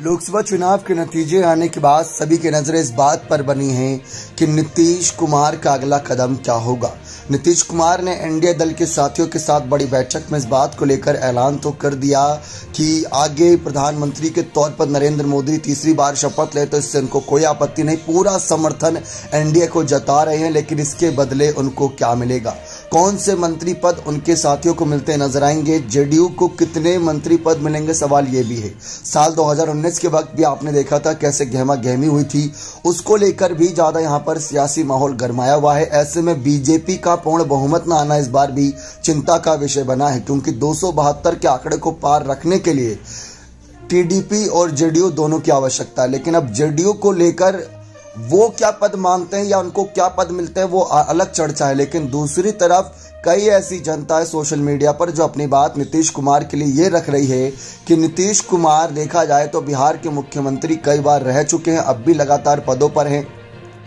लोकसभा चुनाव के नतीजे आने के बाद सभी की नजरें इस बात पर बनी हैं कि नीतीश कुमार का अगला कदम क्या होगा। नीतीश कुमार ने एनडीए दल के साथियों के साथ बड़ी बैठक में इस बात को लेकर ऐलान तो कर दिया कि आगे प्रधानमंत्री के तौर पर नरेंद्र मोदी तीसरी बार शपथ ले तो इससे उनको कोई आपत्ति नहीं, पूरा समर्थन एनडीए को जता रहे हैं। लेकिन इसके बदले उनको क्या मिलेगा, कौन से मंत्री पद उनके साथियों को मिलते नजर आएंगे, जेडीयू को कितने मंत्री पद मिलेंगे, सवाल ये भी है। साल 2019 के वक्त भी आपने देखा था कैसे गहमा गहमी हुई थी, उसको लेकर भी ज्यादा यहाँ पर सियासी माहौल गरमाया हुआ है। ऐसे में बीजेपी का पूर्ण बहुमत न आना इस बार भी चिंता का विषय बना है, क्योंकि 272 के आंकड़े को पार रखने के लिए टीडीपी और जेडीयू दोनों की आवश्यकता है। लेकिन अब जेडीयू को लेकर वो क्या पद मांगते हैं या उनको क्या पद मिलते हैं वो अलग चर्चा है। लेकिन दूसरी तरफ कई ऐसी जनता है सोशल मीडिया पर जो अपनी बात नीतीश कुमार के लिए ये रख रही है कि नीतीश कुमार देखा जाए तो बिहार के मुख्यमंत्री कई बार रह चुके हैं, अब भी लगातार पदों पर हैं।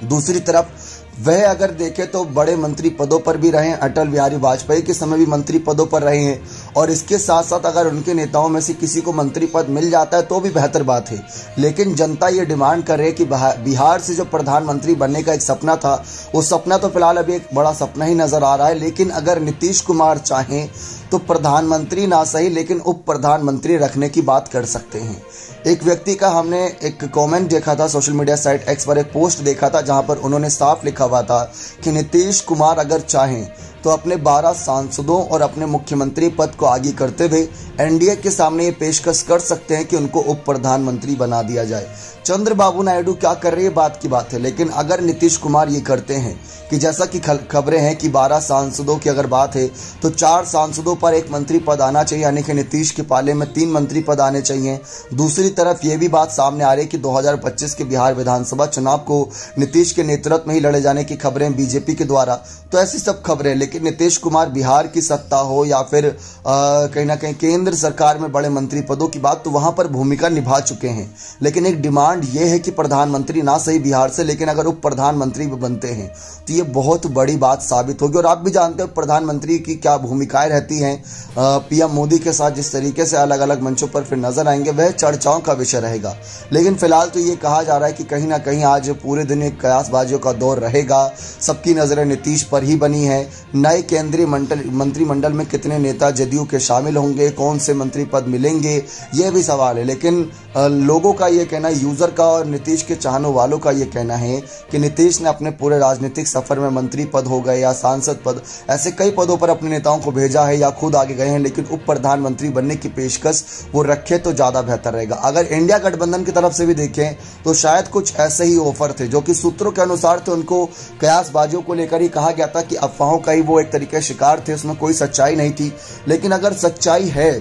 दूसरी तरफ वह अगर देखें तो बड़े मंत्री पदों पर भी रहे हैं, अटल बिहारी वाजपेयी के समय भी मंत्री पदों पर रहे हैं, और इसके साथ साथ अगर उनके नेताओं में से किसी को मंत्री पद मिल जाता है तो भी बेहतर बात है। लेकिन जनता ये डिमांड कर रही है कि बिहार से जो प्रधानमंत्री बनने का एक सपना था, वो सपना तो फिलहाल अभी एक बड़ा सपना ही नजर आ रहा है। लेकिन अगर नीतीश कुमार चाहें तो प्रधानमंत्री ना सही लेकिन उप प्रधानमंत्री रखने की बात कर सकते हैं। एक व्यक्ति का हमने एक कमेंट देखा था सोशल मीडिया साइट एक्स पर, एक पोस्ट देखा था जहां पर उन्होंने साफ लिखा हुआ था कि नीतीश कुमार अगर चाहें तो अपने 12 सांसदों और अपने मुख्यमंत्री पद को आगे करते हुए एनडीए के सामने ये पेशकश कर सकते हैं कि उनको उप प्रधानमंत्री बना दिया जाए। चंद्रबाबू नायडू क्या कर रहे हैं बात की बात है, लेकिन अगर नीतीश कुमार ये करते हैं कि जैसा कि खबरें हैं कि 12 सांसदों की अगर बात है तो 4 सांसदों पर एक मंत्री पद आना चाहिए, यानी कि नीतीश के पाले में 3 मंत्री पद आने चाहिए। दूसरी तरफ ये भी बात सामने आ रही है कि 2025 के बिहार विधानसभा चुनाव को नीतीश के नेतृत्व में ही लड़े जाने की खबरें बीजेपी के द्वारा, तो ऐसी सब खबरें। लेकिन नीतीश कुमार बिहार की सत्ता हो या फिर कहीं ना कहीं केंद्र सरकार में बड़े मंत्री पदों की बात, तो वहां पर भूमिका निभा चुके हैं। लेकिन एक डिमांड ये है कि प्रधानमंत्री ना सही बिहार से, लेकिन अगर उप प्रधानमंत्री भी बनते हैं तो ये बहुत बड़ी बात साबित होगी। और आप भी जानते हो प्रधानमंत्री की क्या भूमिकाएं रहती हैं, पीएम मोदी के साथ जिस तरीके से अलग अलग मंचों पर फिर नजर आएंगे वह चर्चाओं का विषय रहेगा। लेकिन फिलहाल तो ये कहा जा रहा है कि कहीं ना कहीं आज पूरे दिन एक कयासबाजियों का दौर रहेगा, सबकी नजरें नीतीश पर ही बनी है। नए केंद्रीय मंत्रिमंडल में कितने नेता जदयू के शामिल होंगे, कौन से मंत्री पद मिलेंगे, यह भी सवाल है। लेकिन लोगों का ये कहना, यूजर का और नीतीश के चाहने वालों का ये कहना है कि नीतीश ने अपने पूरे राजनीतिक सफर में मंत्री पद हो गए या सांसद पद, ऐसे कई पदों पर अपने नेताओं को भेजा है या खुद आगे गए हैं, लेकिन उप प्रधानमंत्री बनने की पेशकश वो रखे तो ज्यादा बेहतर रहेगा। अगर इंडिया गठबंधन की तरफ से भी देखें तो शायद कुछ ऐसे ही ऑफर थे जो कि सूत्रों के अनुसार तो उनको कयासबाजियों को लेकर ही कहा गया था कि अफवाहों का ही वो एक तरीके शिकार थे, उसमें कोई सच्चाई नहीं थी। लेकिन अगर सच्चाई है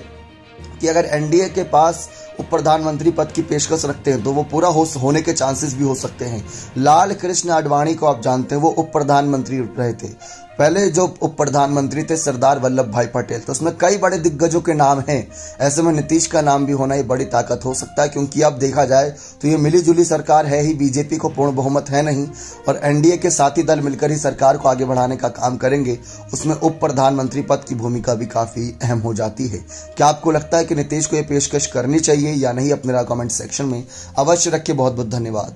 कि अगर एनडीए के पास उप प्रधानमंत्री पद की पेशकश रखते हैं तो वो पूरा होने के चांसेस भी हो सकते हैं। लाल कृष्ण आडवाणी को आप जानते हैं, वो उप प्रधानमंत्री रहे थे। पहले जो उप प्रधानमंत्री थे सरदार वल्लभ भाई पटेल, तो उसमें कई बड़े दिग्गजों के नाम हैं। ऐसे में नीतीश का नाम भी होना ये बड़ी ताकत हो सकता है, क्योंकि अब देखा जाए तो ये मिली जुली सरकार है ही, बीजेपी को पूर्ण बहुमत है नहीं, और एनडीए के साथी दल मिलकर ही सरकार को आगे बढ़ाने का काम करेंगे। उसमें उप प्रधानमंत्री पद की भूमिका भी काफी अहम हो जाती है। क्या आपको लगता है कि नीतीश को यह पेशकश करनी चाहिए या नहीं? अपने कमेंट सेक्शन में अवश्य रखिए। बहुत बहुत धन्यवाद।